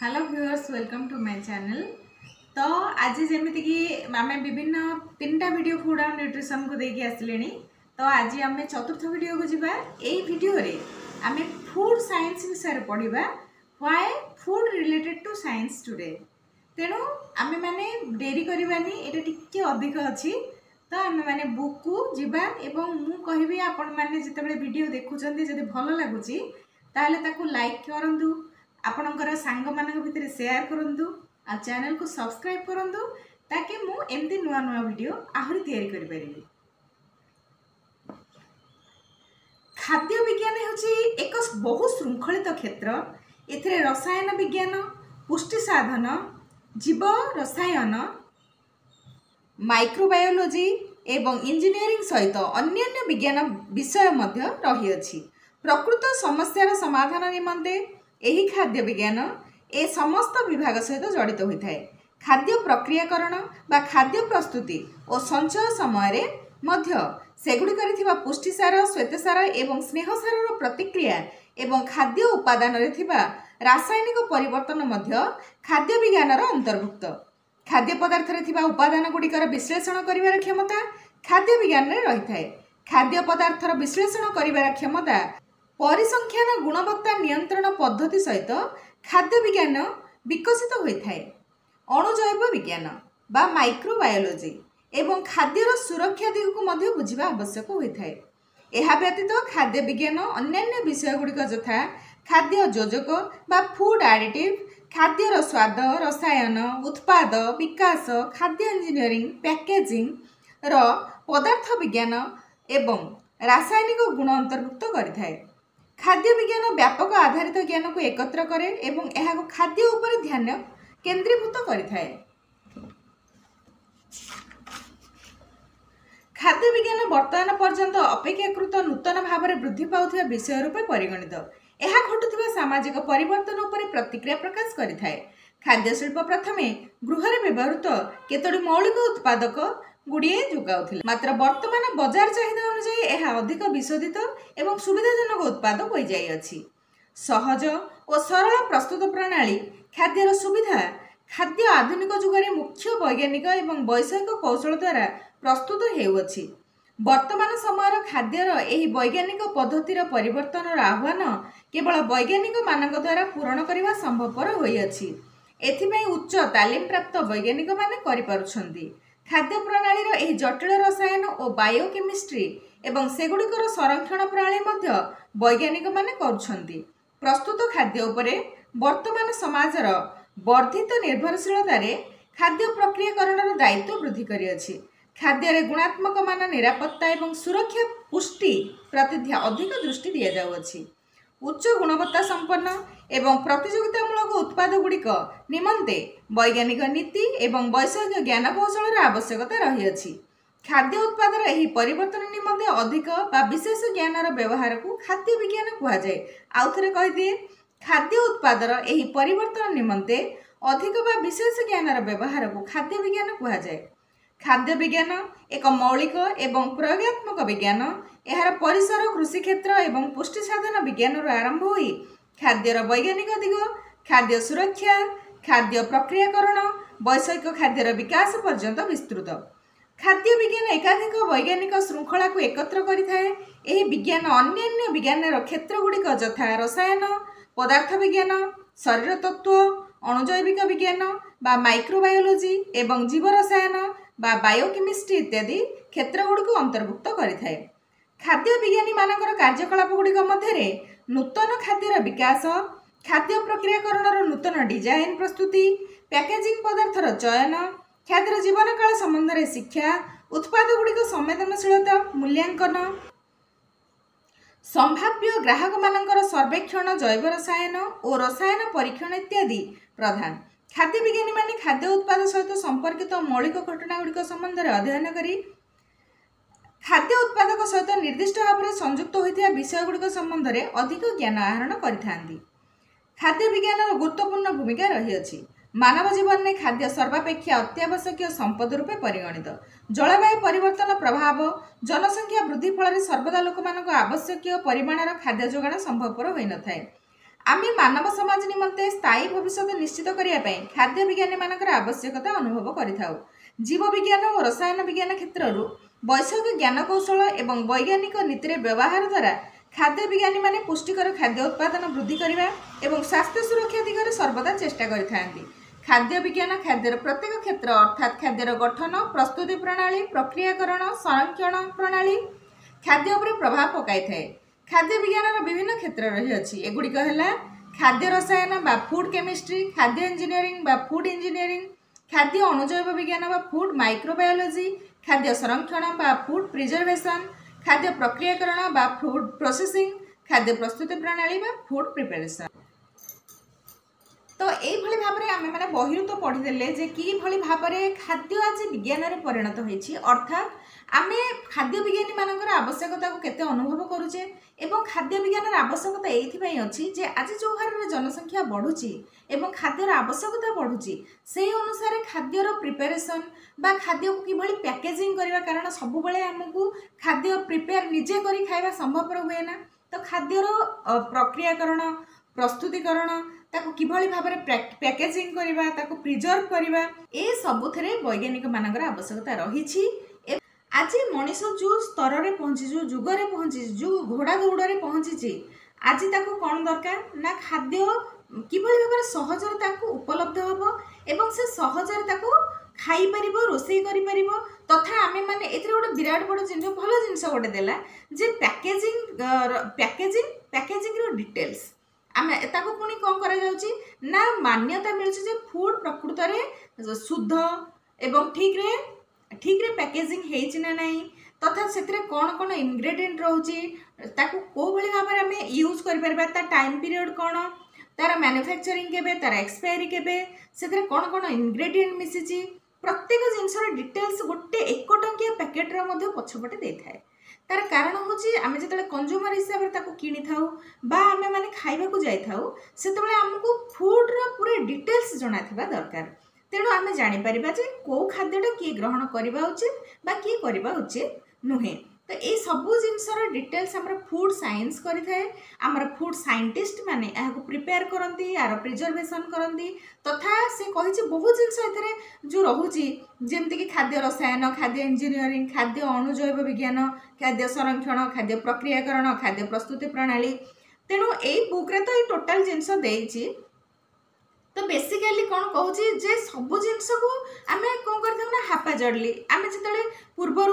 Hello viewers, welcome to my channel. तो आज जमीती कि आम विभिन्न 3टा वीडियो फूड एंड न्यूट्रिशन को देकी आसिले। तो आज आम चतुर्थ वीडियो को जीवा। यही वीडियो रे आम फूड साइंस विषय पढ़ा why food related to science today. तेणु आम मैंने डेरी करवानी, ये टिके अधिक अच्छी। तो आम मैंने बुक को जीवा एवं मु कहबी आपण मैंने जिते वीडियो देखुं जब भल लगुच ताकू लाइक करूँ, आपणकर सांग मान भितर शेयर करूँ, आ चैनल को सब्सक्राइब करूँ ताकि मु एमती नुआ नुआ वीडियो आहरी तैयारी करि परिबी। खाद्य विज्ञान होची एक बहु श्रृंखलित क्षेत्र। एथिरे रसायन विज्ञान, पुष्टि साधन, जीव रसायन, माइक्रोबायोलॉजी एवं इंजीनियरिंग सहित अन्य विज्ञान विषय मध्य रही अछि। प्रकृत समस्यार समाधान निमंते एही खाद्य विज्ञान ए समस्त विभाग सहित जड़ित होता है। खाद्य प्रक्रियाकरण बा खाद्य प्रस्तुति और संचय समय मध्य सेगुड़िकर थिबा पुष्टिसार, श्वेतसार एवं स्नेहसार प्रतिक्रिया एवं खाद्य उपादान रे थिबा रासायनिक परिवर्तन मध्य खाद्य विज्ञानर अंतर्भुक्त। खाद्य पदार्थ रे थिबा उपादान गुड़िकर विश्लेषण करिवार क्षमता खाद्य विज्ञान रे रही है। खाद्य पदार्थर विश्लेषण करिवार क्षमता परिसंख्यान गुणवत्ता नियंत्रण पद्धति सहित खाद्य विज्ञान विकसित होता है। अणुजैव विज्ञान बा माइक्रोबायोलॉजी एवं खाद्यर सुरक्षा दिग को मध्य बुझा आवश्यक होता है। यह व्यतीत खाद्य विज्ञान अन्य विषय गुड़िक यथा खाद्य योजक बा फूड एडिटिव, खाद्यर स्वाद, रसायन, उत्पाद विकास, खाद्य इंजीनियरिंग, पैकेजिंग रो पदार्थ विज्ञान एवं रासायनिक गुण अंतर्भुक्त करिथाय। खाद्य विज्ञान व्यापक आधारित ज्ञान को एकत्र करे एवं यह खाद्य उपर ध्यान केंद्रीभूत करिथाय। खाद्य विज्ञान वर्तमान पर्यंत अपेक्षाकृत नूतन भाव में वृद्धि पाउथिबा विषय रूपे परिगणित। यह घटुथिबा सामाजिक परिवर्तन उपर प्रतिक्रिया प्रकाश करिथाय। खाद्य शिल्प प्रथमे गृह व्यवहृत केतोटी मौलिक उत्पादक गुड़िए जोगाउथिला, मात्र वर्तमान बजार चाहिदा अनुसार यह अधिक विशोधित एवं सुविधाजनक उत्पाद हो जाई अछि। सहज और सरल प्रस्तुत प्रणाली खाद्यर सुविधा खाद्य आधुनिक जुगरे मुख्य वैज्ञानिक एवं वैषयिक कौशल द्वारा प्रस्तुत हेउछि। वर्तमान समय खाद्यर एही वैज्ञानिक पद्धतिर परिवर्तन आह्वान केवल वैज्ञानिक मानक द्वारा पूरण करने संभवपर होइछि। एथिପାଇଁ उच्च तालीम प्राप्त वैज्ञानिक माने करि पारुछन्ति। खाद्य प्रणाली एही जटिल रसायन और बायोकेमिस्ट्री एवं सेगुड़िकर संरक्षण प्रणाली मध्य वैज्ञानिक माने करुछन्ति। प्रस्तुत खाद्य उपरे वर्तमान समाजर वर्धित निर्भरशीलता खाद्य प्रक्रियाकरण दायित्व वृद्धि करिअछि। खाद्य गुणात्मक मान, निरापत्ता एवं सुरक्षा, पुष्टि प्रति अधिक दृष्टि दिया जाउछि। उच्च गुणवत्ता संपन्न एवं प्रतियोगितामूलक उत्पाद गुड़िक निमंते वैज्ञानिक नीति एवं वैषयिक ज्ञान कौशल आवश्यकता रही अछि। खाद्य उत्पादर एही परिवर्तन निमंते अधिक बा विशेष ज्ञानर व्यवहार को खाद्य विज्ञान कहा जाए। आउ थरे कहि दिए, खाद्य उत्पादर एही परिवर्तन निमंते अधिक बा विशेष ज्ञानर व्यवहार को खाद्य विज्ञान कहा जाए। खाद्य विज्ञान एक मौलिक एवं प्रयोगात्मक विज्ञान। यार परिसर कृषि क्षेत्र एवं पुष्टि साधन विज्ञान आरंभ होई खाद्यर वैज्ञानिक दिग, खाद्य सुरक्षा, खाद्य प्रक्रियाकरण, वैषयिक खाद्यर विकास पर्यंत विस्तृत। खाद्य विज्ञान एकाधिक वैज्ञानिक श्रृंखला को एकत्र करिथाय। एही विज्ञान अन्य विज्ञानर क्षेत्र गुड़िक यथा रसायन, पदार्थ विज्ञान, शरीर तत्व, अणुजैविक विज्ञान बा माइक्रोबायोलॉजी एवं जीव रसायन बा बायोकेमिस्ट्री इत्यादि क्षेत्र गुड़िक अंतर्भुक्त करिथाय। खाद्य विज्ञानी मानकर कार्यकलाप गुड़िक मध्य नूतन खाद्यर विकास, खाद्य प्रक्रियाकरण नूतन डिजाइन प्रस्तुति, पैकेजिंग पदार्थर चयन, खाद्यर जीवन काल संबंध में शिक्षा, उत्पाद गुड़िक संवेदनशीलता मूल्यांकन, संभाव्य ग्राहक मानकर सर्वेक्षण, जैव रसायन और रसायन परीक्षण इत्यादि प्रधान। खाद्य विज्ञानी माने खाद्य उत्पाद सहित संपर्कित मौलिक घटना गुड़िक संबंध में अध्ययन करी खाद्य उत्पादक सहित निर्दिष्ट भाव में संयुक्त होता विषय गुड़िक संबंध में अधिक ज्ञान आहरण करिथांती। खाद्य विज्ञान गुरुत्वपूर्ण भूमिका रही अछि। मानव जीवन में खाद्य सर्वापेक्षा अत्यावश्यक संपद रूपे परिगणित। जलवायु परिवर्तन प्रभाव, जनसंख्या वृद्धि फल सर्वदा लोक आवश्यक परिमाणर खाद्य जोगाण संभवपर होई न थाए। आमे मानव समाज निमंते स्थायी भविष्य निश्चित करने खाद्य विज्ञानी मानकर आवश्यकता अनुभव करिथाउ। जीव विज्ञान और रसायन विज्ञान क्षेत्र वैषयिक ज्ञान कौशल एवं वैज्ञानिक नीतिर व्यवहार द्वारा खाद्य विज्ञानी माने पुष्टिकर खाद्य उत्पादन वृद्धि करने और स्वास्थ्य सुरक्षा दिगरे सर्वदा चेष्टा करिथांती। खाद्य विज्ञान खाद्यर प्रत्येक क्षेत्र अर्थात खाद्यर गठन, प्रस्तुति प्रणाली, प्रक्रियाकरण, संरक्षण प्रणाली खाद्य उपर प्रभाव पकाई थाए। खाद्य विज्ञान विभिन्न क्षेत्र रही अछि। एगुड़िक है खाद्य रसायन बा फूड केमिस्ट्री, खाद्य इंजीनियरिंग बा फूड इंजीनियरिंग, खाद्य अणुजैव विज्ञान बा फूड माइक्रोबायोलॉजी, खाद्य संरक्षण बा फूड प्रिजर्वेशन, खाद्य प्रक्रियाकरण बा फूड प्रोसेसिंग, खाद्य प्रस्तुति प्रणाली बा फूड प्रिपरेशन। तो यही भाव में आम मैंने बहिरू तो पढ़ीदे जे कि भाव में खाद्य आज विज्ञान में परिणत होती, अर्थात आम खाद्य विज्ञानी मानकर आवश्यकता को केते अनुभव करुचे एवं खाद्य विज्ञान आवश्यकता ये अच्छी जे आज जो हार में जनसंख्या बढ़ुची एवं खाद्यर आवश्यकता बढ़ुची से अनुसार खाद्यर प्रिपेरेसन बा खाद्य को किभली पैकेजिंग करवा, कारण सब आमको खाद्य प्रिपेयर निजे करी खाइबा संभवपर हुए ना। तो खाद्यर प्रक्रियाकरण, प्रस्तुतिकरण, ताको किभली भाव में पैकेजिंग करवा, ताको प्रिजर्व करवा, ए सबुथिरे वैज्ञानिक मानकर आवश्यकता रही। आज मनीष जो स्तर में पहुँची, जो जुगर पहुँची, जो घोड़ा दौड़ पहुँची, आज ताको कौन दरकार ना खाद्य किभली भाव में सहजरे ताको उपलब्ध हम एवं से सहजरे ताको खाई पारिबो, रोषेई करि पारिबो। तथा आमे माने एथिरे गोटे विराट बड़ जिनिस, भल जिनिस गोटे देला जे पैकेजिंग रो डिटेल्स आमे ताको पुणी कौन करा जाउची ना मान्यता मिलुची जे फूड प्रकृत रे शुद्ध एवं ठीक रे पैकेजिंग हेछि ना नहीं, तथा सेतिरे कौन कौन इनग्रेडिएंट रहउची, ताको को भली भाव में आमे यूज करि परबा, ता टाइम पीरियड कौन, तार मैन्युफैक्चरिंग केबे, तार एक्सपायरी केबे, सेतिरे कौन कौन इनग्रेडिएंट मिसिची, प्रत्येक जिनसर डिटेल्स गोटे 1 टंकिया पैकेट रे मध्ये पछपटे देई थाए। तार कारण होची आमे जेतले कंज्यूमर हिसाब रे ताको किनी थाउ बा आमे माने खाइबा को जाई थाउ, सेतबेले हमकु फूड रो पूरे डिटेल्स जणा थिबा दरकार। तेणु आमे जानि परिबा जे को खाद्यटा किए ग्रहण करबा उचित बा किए करबा उचित नुहे। तो ये सबू जिनसर डिटेल्स आमर फूड साइंस करिथाए। आमर फूड साइंटिस्ट माने एहाको प्रिपेयर करंती, यार प्रिजर्वेशन करंती, तथा से कहिछि बहुत जिनस एथरे जो रहुछि जेमति कि खाद्य रसायन, खाद्य इंजीनियरिंग, खाद्य अणुजैव विज्ञान, खाद्य संरक्षण, खाद्य प्रक्रियाकरण, खाद्य प्रस्तुति प्रणाली। तेणु एई बुक रे तो ये टोटल जिनस देइछि। तो बेसिकली कौन कहूँ जे सबू जिनस को आम कौन कर हापाजडली आम जो पूर्वर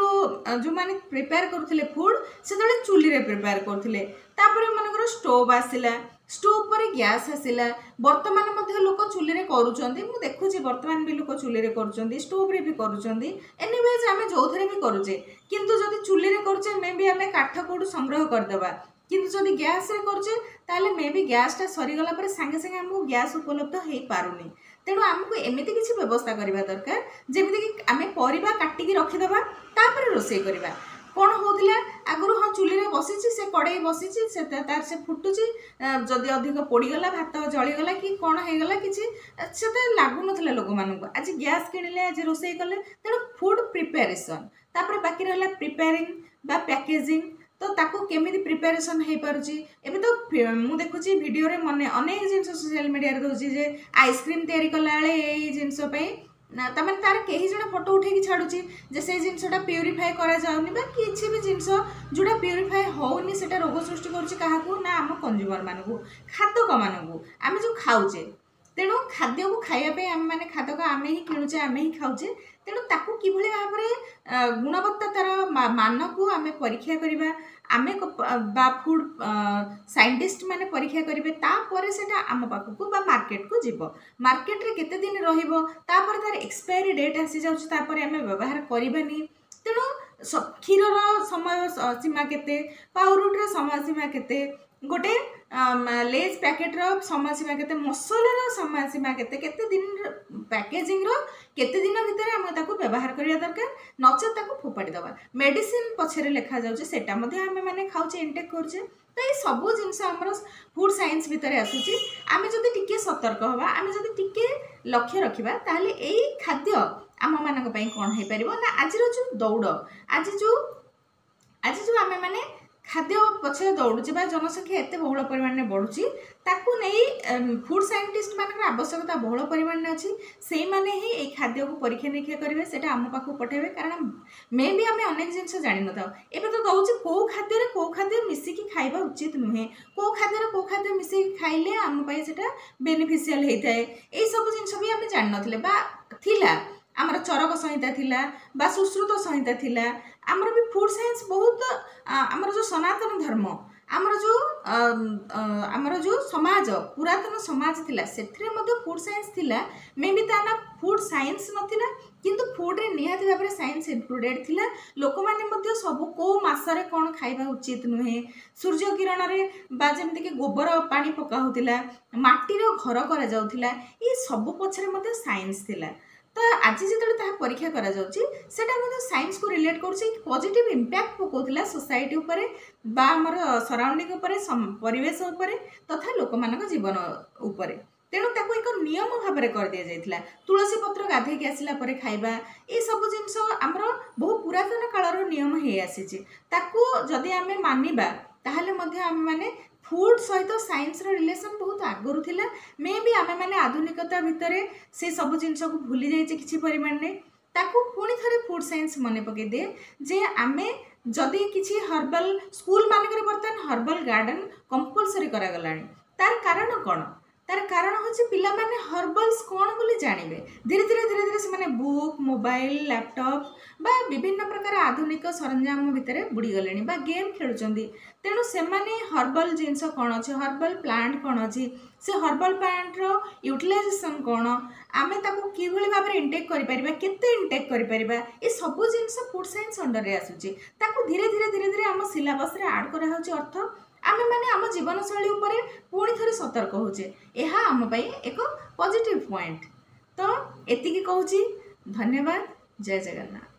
जो मैंने प्रिपेयर करुले फूड से चूली रे प्रिपेयर करुले, मनकर स्टोव आसला, स्टोव पर गैस आसला, बर्तमान लोक चूली रे करुचंती, मु देखुची बर्तमान भी लोक चूली रे करुचंती, स्टोव रे भी करुचंती। एनीवेज आम जो भी करुचे, किंतु जदि चूली रे करुचे मे भी आम काठ कोड संग्रह करदेबा, किंतु जदि गैस रे करुचे ताले मे भी गैसटा सरीगला पर सांगे सांगे आमको गैस उपलब्ध हो पारुनी। तेणु आमको एमती किसी व्यवस्था करवा दरकार जेमती कि आम परिबा काटिकी रखिदेबा तापर रोषेई करवा। कौन होता आगुरी हाँ चूली रे बसी से कड़े बसी से तार से फुटुची, जदि अधिक पोड़ीगला, भात जलीगला कि कौन होगला किसी से लगुन लोक मानक। आज गैस किणिले, आज रोषेई कले, तेणु फूड प्रिपेरेसन तापर बाकी रहा प्रिपेयरिंग बा पैकेजिंग। तो ताको केमिति प्रिपेरेसन हो पारुची। एबे तो मु देखुची वीडियो रे मने अनेक जिंस सोशल मीडिया रे दोची जे आइसक्रीम तयारी कला बेले एई जिंस पई ना त माने तार केही जण फोटो उठे की छाडुची जे से जिंसटा प्यूरिफाई करा जाउनी बा किछि भी जिंस जुडा प्यूरिफाई होउनी सेटा रोग सृष्टि करूची काहाकू ना हम कंज्यूमर मानकू, खाद्यक मानकू, आमे जो खाउचे। तेणु खाद्य को खाइबा आम मैंने खाद्य को आम ही किणुचे, आम ही खाऊचे। तेणु ताकू किभली भाव में गुणवत्ता तार मान को आम परीक्षा करवा, आमे बा फूड साइंटिस्ट माने परीक्षा करेंगे, तापर से आम पाखक बा मार्केट को जीव, मार्केट रे केते दिन रहिबो, तापर तार एक्सपायरी डेट आसी जाउछ, तापर आम व्यवहार करबानी। तेणु क्षीरर समय सीमा केते, पाउरुटीर समय सीमा केते, गोटे लेज पैकेट रो समय सीमा केते, मसलार समय सीमा केते, केते दिन पैकेजिंग रो केते दिन भितर हम ताको व्यवहार करिया दरकार, नचे ताको फोपाडी दबा। मेडिसिन पछरे लेखा जाउचे सेटा मध्ये हम माने खाउचे, इंटेक करचे। तो ये सब जिनस हमर फूड साइंस भितर आसुची। आमे जदि टिके सतर्क हवा, आमे जदि टिके लक्ष्य रखिबा, ताहले एई खाद्य आम मानक पई कोन हे परिबो ना। आज रो जो दौड़, आज जो आमे माने खाद्य पछे दौड़ुची बा जनसंख्या एते बहुल परिमाण में बढ़ुची ताकू नहीं फूड साइंटिस्ट मान आवश्यकता बहुल परिमाण में अच्छी से माने ही ए खाद्य को परीक्षा निरीक्षा करेंगे सेटा आम पाखु पठेबे कारण मे भी आम अनेक जिनस जान न था एबे तो दउची को खाद्य मिसिकी खाइबा उचित नुहे को खाद्य मिसिकी खाइले आम पई सेटा बेनिफिशियल हेता है ए सब जिनस भी आम जान नथिले बा थिला आमर चरक संहिता थिला बा सुश्रुत संहिता थिला आमर भी फूड साइंस बहुत आमर जो सनातन धर्म आमर जो समाज पुरातन समाज थिला सेथरे मध्ये फूड साइंस थिला मे भी ता ना फूड साइंस नथिला किंतु फूड रे निहाती भाबरे साइंस इंक्लूडेड थिला लोक माने मध्ये सब को मासरे कोन खाइबा उचित नुहे सूर्य किरण रे बा जेमति के गोबर पानी पका होतिला माटी रो घर करा जाउतिला ई सब पछरे मध्ये साइंस थिला तो आज जो परीक्षा करा जाउची सेटा मध्ये साइंस को रिलेट करूची पॉजिटिव इंपैक्ट पकोतिला सोसाइटी ऊपर बा हमर सराउंडिंग ऊपर परिवेश ऊपर तथा लोक मानक जीवन ऊपर तेणु ताको एक नियम भाव में कर दिया जाइथिला तुलसी पत्र गाधे के आसिला परे खाइबा ए सब जिंस हमर बहु पुरातन कालर नियम हे आसीची ताको जदि आमे मानिबा ताहले मध्ये आमे माने फूड सहित साइंस रो रिलेशन बहुत आगरु थिला मे भी आमे माने आधुनिकता भितरे से सब जिंस को भूली जाइछे किछि परिमाण ने ताको पुणी थरे फूड साइंस मने पके दे जे आमे जदि किछि हर्बल स्कूल मानकर बर्तन हर्बल गार्डन कंपलसरी करा गलानी तार कारण कोन तार कारण होछि पिला माने हर्बल्स कोन बोली जानिबे धीरे धीरे से माने बुक मोबाइल लैपटॉप बा विभिन्न प्रकार आधुनिक सरंजाम भितरे बुड़ी गलेनी बा गेम खेलुचंदी तेणु से माने हर्बल जिंस कोन अछि हर्बल प्लांट कोन अछि से हर्बल प्लांट रो यूटिलाइजेशन कोन आमे ताको कि भली भाबरे इंटेक करि परिबा केते इंटेक करि परिबा ए सब जिंस फूड साइंस अंडर रे आसुची ताको धीरे धीरे हम सिलेबस रे ऐड करा होची अर्थ आमे माने आम जीवन शैली उपरे पुणी थरे सतर्क होचे एहा आम पई एक पॉजिटिव पॉइंट तो एतिकी कहूची धन्यवाद जय जगन्नाथ।